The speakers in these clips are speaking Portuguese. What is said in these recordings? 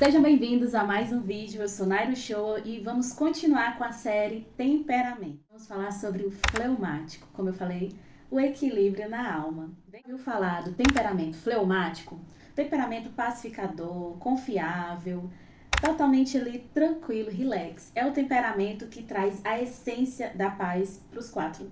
Sejam bem-vindos a mais um vídeo. Eu sou Nairo Show e vamos continuar com a série Temperamento. Vamos falar sobre o fleumático, como eu falei, o equilíbrio na alma. Veio falar do temperamento fleumático, temperamento pacificador, confiável, totalmente ali tranquilo, relax. É o temperamento que traz a essência da paz para os 4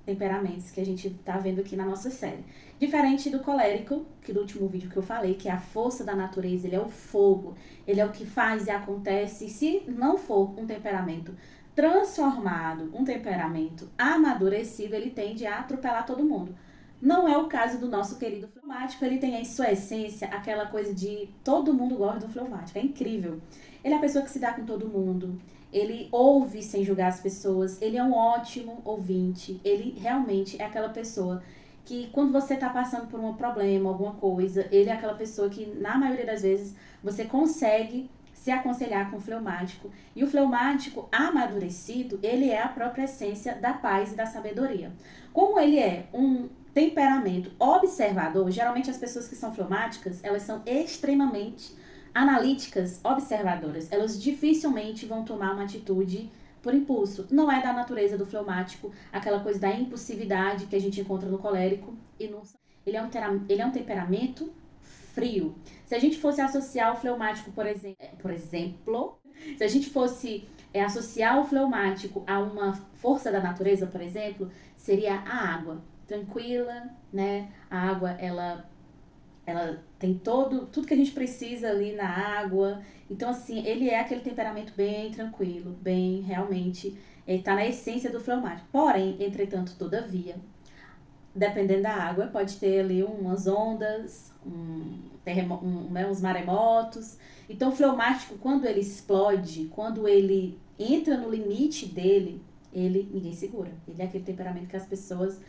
temperamentos que a gente tá vendo aqui na nossa série. Diferente do colérico, que do último vídeo que eu falei, que é a força da natureza, ele é o fogo, ele é o que faz e acontece. Se não for um temperamento transformado, um temperamento amadurecido, ele tende a atropelar todo mundo. Não é o caso do nosso querido fleumático, ele tem em sua essência aquela coisa de todo mundo gosta do fleumático, é incrível. Ele é a pessoa que se dá com todo mundo, ele ouve sem julgar as pessoas, ele é um ótimo ouvinte, ele realmente é aquela pessoa que quando você está passando por um problema, alguma coisa, ele é aquela pessoa que na maioria das vezes você consegue se aconselhar com o fleumático. E o fleumático amadurecido, ele é a própria essência da paz e da sabedoria. Como ele é um temperamento observador, geralmente as pessoas que são fleumáticas, elas são extremamente analíticas, observadoras. Elas dificilmente vão tomar uma atitude por impulso. Não é da natureza do fleumático aquela coisa da impulsividade que a gente encontra no colérico e no... Ele é um temperamento frio. Se a gente fosse associar o fleumático, por exemplo, se a gente fosse associar o fleumático a uma força da natureza, por exemplo, seria a água. Tranquila, né? A água, ela tem tudo que a gente precisa ali na água. Então, assim, ele é aquele temperamento bem tranquilo, bem, realmente, tá na essência do fleumático. Porém, entretanto, todavia, dependendo da água, pode ter ali umas ondas, uns maremotos. Então, o fleumático, quando ele explode, quando ele entra no limite dele, ninguém segura. Ele é aquele temperamento que as pessoas...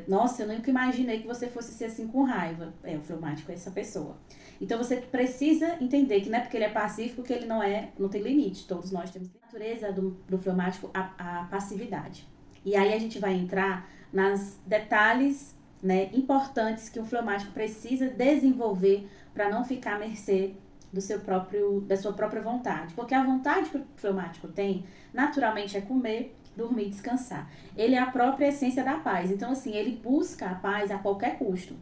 nossa, eu nunca imaginei que você fosse ser assim com raiva. O fleumático é essa pessoa. Então, você precisa entender que não é porque ele é pacífico que ele não tem limite. Todos nós temos a natureza do fleumático, a passividade. E aí a gente vai entrar nos detalhes, né, importantes que o fleumático precisa desenvolver para não ficar à mercê da sua própria vontade. Porque a vontade que o fleumático tem, naturalmente, é comer, dormir e descansar. Ele é a própria essência da paz. Então, assim, ele busca a paz a qualquer custo.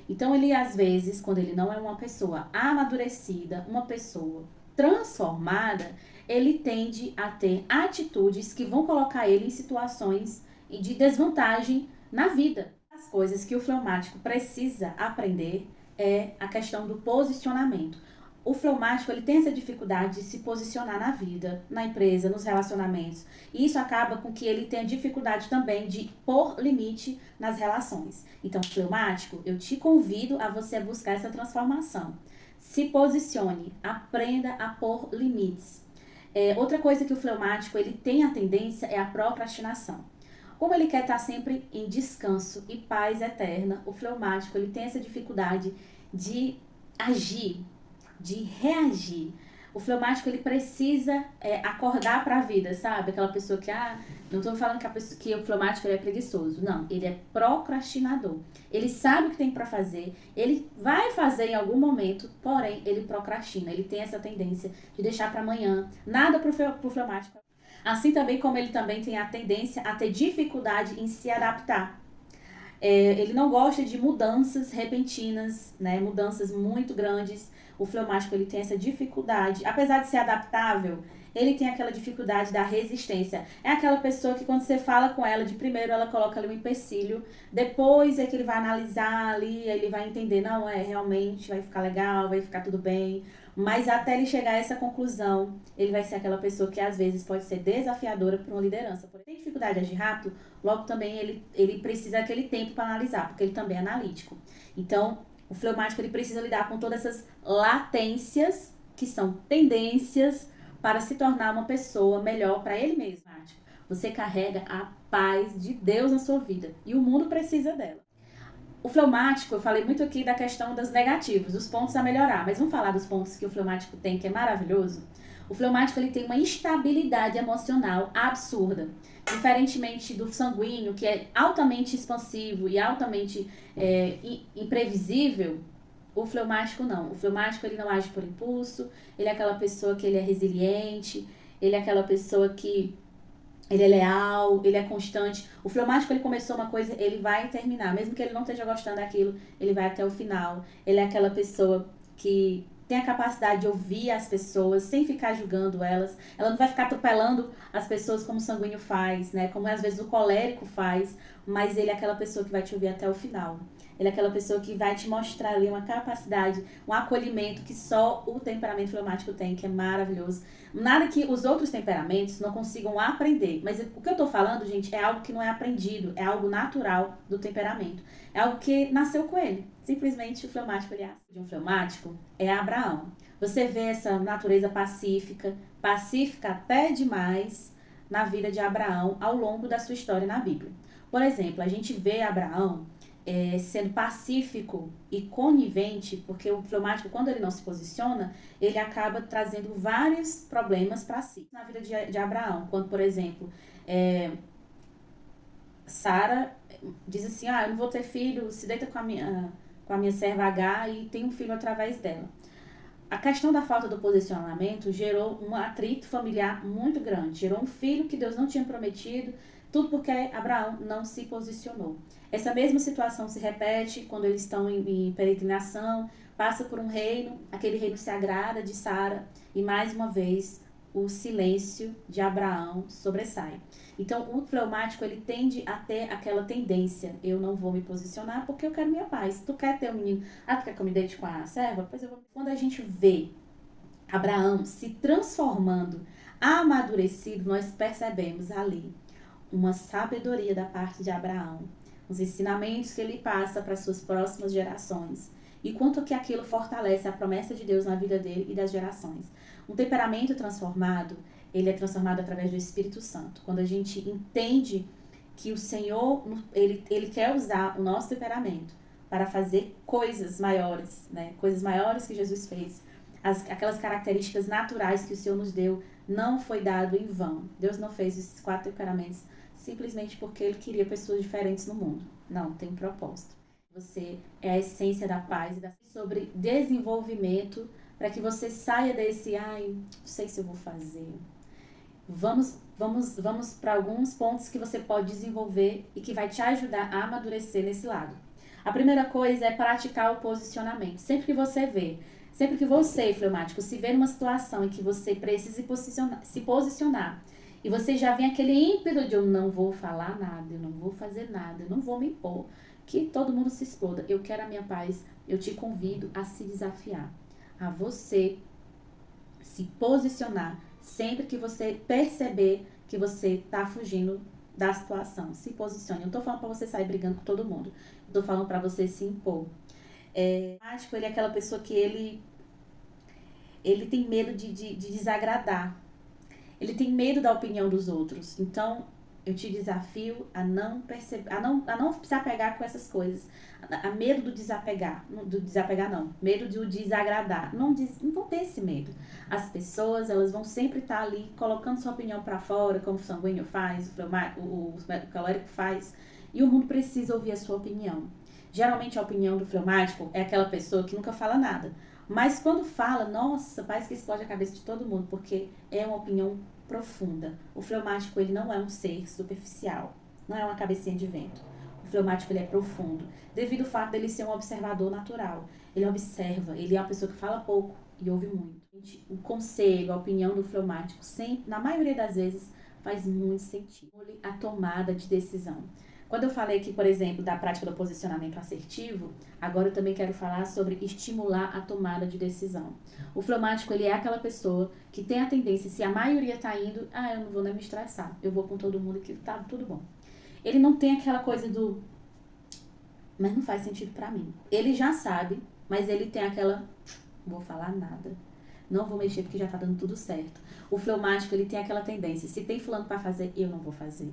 Então, ele, às vezes, quando ele não é uma pessoa amadurecida, uma pessoa transformada, ele tende a ter atitudes que vão colocar ele em situações de desvantagem na vida. As coisas que o fleumático precisa aprender é a questão do posicionamento. O fleumático, ele tem essa dificuldade de se posicionar na vida, na empresa, nos relacionamentos. E isso acaba com que ele tenha dificuldade também de pôr limite nas relações. Então, fleumático, eu te convido a você buscar essa transformação. Se posicione, aprenda a pôr limites. Outra coisa que o fleumático ele tem a tendência é a procrastinação. Como ele quer estar sempre em descanso e paz eterna, o fleumático ele tem essa dificuldade de agir, de reagir. O fleumático ele precisa acordar para a vida, sabe? Aquela pessoa que, não estou falando que o fleumático ele é preguiçoso, não, ele é procrastinador. Ele sabe o que tem para fazer, ele vai fazer em algum momento, porém ele procrastina, ele tem essa tendência de deixar para amanhã, nada para o fleumático. Assim também como ele também tem a tendência a ter dificuldade em se adaptar. Ele não gosta de mudanças repentinas, né? Mudanças muito grandes. O fleumático ele tem essa dificuldade, apesar de ser adaptável, ele tem aquela dificuldade da resistência. É aquela pessoa que quando você fala com ela, de primeiro ela coloca ali um empecilho, depois é que ele vai analisar ali, ele vai entender, não, realmente vai ficar legal, vai ficar tudo bem. Mas até ele chegar a essa conclusão, ele vai ser aquela pessoa que às vezes pode ser desafiadora para uma liderança. Por tem dificuldade de agir rápido, logo também ele precisa daquele tempo para analisar, porque ele também é analítico. Então, o fleumático ele precisa lidar com todas essas latências, que são tendências, para se tornar uma pessoa melhor para ele mesmo. Você carrega a paz de Deus na sua vida e o mundo precisa dela. O fleumático, eu falei muito aqui da questão dos negativos, dos pontos a melhorar, mas vamos falar dos pontos que o fleumático tem, que é maravilhoso? O fleumático ele tem uma instabilidade emocional absurda. Diferentemente do sanguíneo, que é altamente expansivo e altamente imprevisível, O fleumático não. O fleumático ele não age por impulso, ele é aquela pessoa que ele é resiliente, ele é aquela pessoa que ele é leal, ele é constante. O fleumático, ele começou uma coisa, ele vai terminar. Mesmo que ele não esteja gostando daquilo, ele vai até o final. Ele é aquela pessoa que tem a capacidade de ouvir as pessoas sem ficar julgando elas. Ela não vai ficar atropelando as pessoas como o sanguíneo faz, né? Como às vezes o colérico faz. Mas ele é aquela pessoa que vai te ouvir até o final. Ele é aquela pessoa que vai te mostrar ali uma capacidade, um acolhimento que só o temperamento fleumático tem, que é maravilhoso. Nada que os outros temperamentos não consigam aprender. Mas o que eu tô falando, gente, é algo que não é aprendido. É algo natural do temperamento. É algo que nasceu com ele. Simplesmente o fleumático, aliás. De um fleumático é Abraão. Você vê essa natureza pacífica até demais na vida de Abraão ao longo da sua história na Bíblia. Por exemplo, a gente vê Abraão sendo pacífico e conivente, porque o fleumático, quando ele não se posiciona, ele acaba trazendo vários problemas para si. Na vida de Abraão, quando, por exemplo, Sara diz assim, eu não vou ter filho, se deita com a minha serva H e tem um filho através dela. A questão da falta do posicionamento gerou um atrito familiar muito grande, gerou um filho que Deus não tinha prometido, tudo porque Abraão não se posicionou. Essa mesma situação se repete quando eles estão em peregrinação, passa por um reino, aquele reino se agrada de Sara e mais uma vez o silêncio de Abraão sobressai. Então o fleumático ele tende a ter aquela tendência, eu não vou me posicionar porque eu quero minha paz. Tu quer ter um menino, tu quer que eu me deite com a serva? Pois eu vou. Quando a gente vê Abraão se transformando, amadurecido, nós percebemos ali uma sabedoria da parte de Abraão, os ensinamentos que ele passa para suas próximas gerações e quanto que aquilo fortalece a promessa de Deus na vida dele e das gerações. Um temperamento transformado, ele é transformado através do Espírito Santo. Quando a gente entende que o Senhor, ele quer usar o nosso temperamento para fazer coisas maiores, né? Coisas maiores que Jesus fez. Aquelas características naturais que o Senhor nos deu não foi dado em vão. Deus não fez esses 4 temperamentos simplesmente porque Ele queria pessoas diferentes no mundo. Não, tem um propósito. Você é a essência da paz e sobre desenvolvimento para que você saia desse, não sei se eu vou fazer. Vamos para alguns pontos que você pode desenvolver e que vai te ajudar a amadurecer nesse lado. A primeira coisa é praticar o posicionamento. Sempre que você, fleumático, se vê numa situação em que você precisa se posicionar e você já vem aquele ímpeto de eu não vou falar nada, eu não vou fazer nada, eu não vou me impor, que todo mundo se exploda, eu quero a minha paz, eu te convido a se desafiar, a você se posicionar sempre que você perceber que você está fugindo da situação. Se posicione. Eu não estou falando para você sair brigando com todo mundo, eu estou falando para você se impor. Ele é aquela pessoa que ele tem medo de desagradar. Ele tem medo da opinião dos outros. Então, eu te desafio a não se apegar com essas coisas. A medo do desapegar não. Medo do desagradar. Não tem esse medo. As pessoas, elas vão sempre estar ali colocando sua opinião para fora, como o sanguíneo faz, o colérico faz. E o mundo precisa ouvir a sua opinião. Geralmente a opinião do fleumático é aquela pessoa que nunca fala nada. Mas quando fala, nossa, parece que explode a cabeça de todo mundo, porque é uma opinião profunda. O fleumático, ele não é um ser superficial, não é uma cabecinha de vento. O fleumático, ele é profundo, devido ao fato dele ser um observador natural. Ele observa, ele é uma pessoa que fala pouco e ouve muito. O conselho, a opinião do fleumático, sempre, na maioria das vezes, faz muito sentido. A tomada de decisão. Quando eu falei aqui, por exemplo, da prática do posicionamento assertivo, agora eu também quero falar sobre estimular a tomada de decisão. O fleumático, ele é aquela pessoa que tem a tendência, se a maioria tá indo, eu não vou nem me estressar, eu vou com todo mundo que tá tudo bom. Ele não tem aquela coisa do, mas não faz sentido pra mim. Ele já sabe, mas ele tem aquela, não vou falar nada. Não vou mexer porque já tá dando tudo certo. O fleumático, ele tem aquela tendência, se tem fulano pra fazer, eu não vou fazer.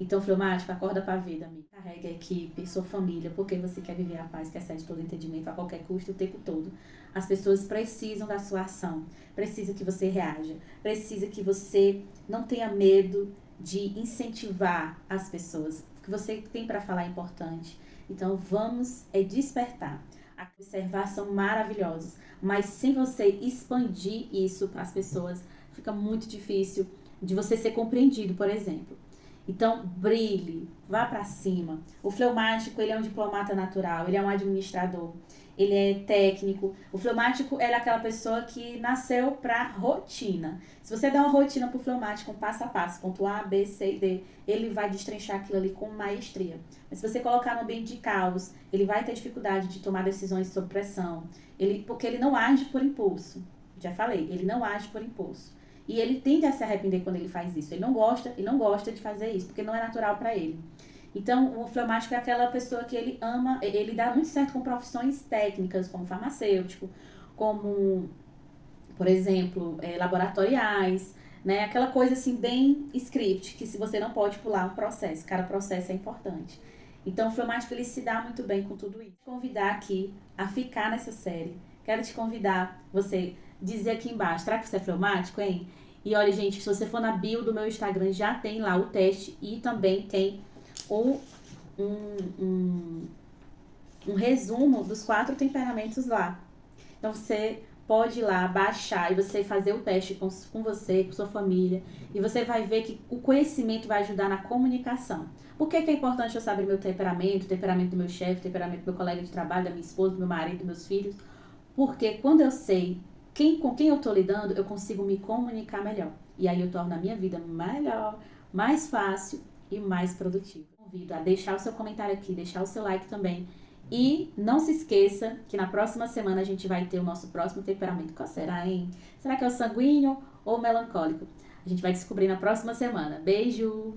Então, fleumático, acorda pra vida, amigo. Carregue a equipe, sua família, porque você quer viver a paz, que excede todo entendimento a qualquer custo, o tempo todo. As pessoas precisam da sua ação, precisa que você reaja, precisa que você não tenha medo de incentivar as pessoas. O que você tem para falar é importante. Então, vamos despertar. Observar são maravilhosos, mas sem você expandir isso para as pessoas, fica muito difícil de você ser compreendido, por exemplo. Então, brilhe, vá para cima. O fleumático, ele é um diplomata natural, ele é um administrador, ele é técnico. O fleumático é aquela pessoa que nasceu para rotina. Se você der uma rotina para o fleumático, um passo a passo, ponto A, B, C e D, ele vai destrinchar aquilo ali com maestria. Mas se você colocar no ambiente de caos, ele vai ter dificuldade de tomar decisões sob pressão, porque ele não age por impulso. Já falei, ele não age por impulso. E ele tende a se arrepender quando ele faz isso. Ele não gosta de fazer isso, porque não é natural para ele. Então, o fleumático é aquela pessoa que ele ama, ele dá muito certo com profissões técnicas, como farmacêutico, como, por exemplo, laboratoriais, né? Aquela coisa assim, bem script, que se você não pode pular um processo, cada processo é importante. Então, o fleumático, ele se dá muito bem com tudo isso. Vou te convidar aqui a ficar nessa série. Quero te convidar, você dizer aqui embaixo, será que você é fleumático, hein? E olha, gente, se você for na bio do meu Instagram, já tem lá o teste e também tem um resumo dos 4 temperamentos lá. Então, você pode ir lá, baixar e você fazer o teste com você, com sua família. E você vai ver que o conhecimento vai ajudar na comunicação. Por que é importante eu saber meu temperamento, o temperamento do meu chefe, o temperamento do meu colega de trabalho, da minha esposa, do meu marido, dos meus filhos? Porque quando eu sei com quem eu estou lidando, eu consigo me comunicar melhor. E aí eu torno a minha vida melhor, mais fácil e mais produtiva. Convido a deixar o seu comentário aqui, deixar o seu like também. E não se esqueça que na próxima semana a gente vai ter o nosso próximo temperamento. Qual será, hein? Será que é o sanguíneo ou o melancólico? A gente vai descobrir na próxima semana. Beijo!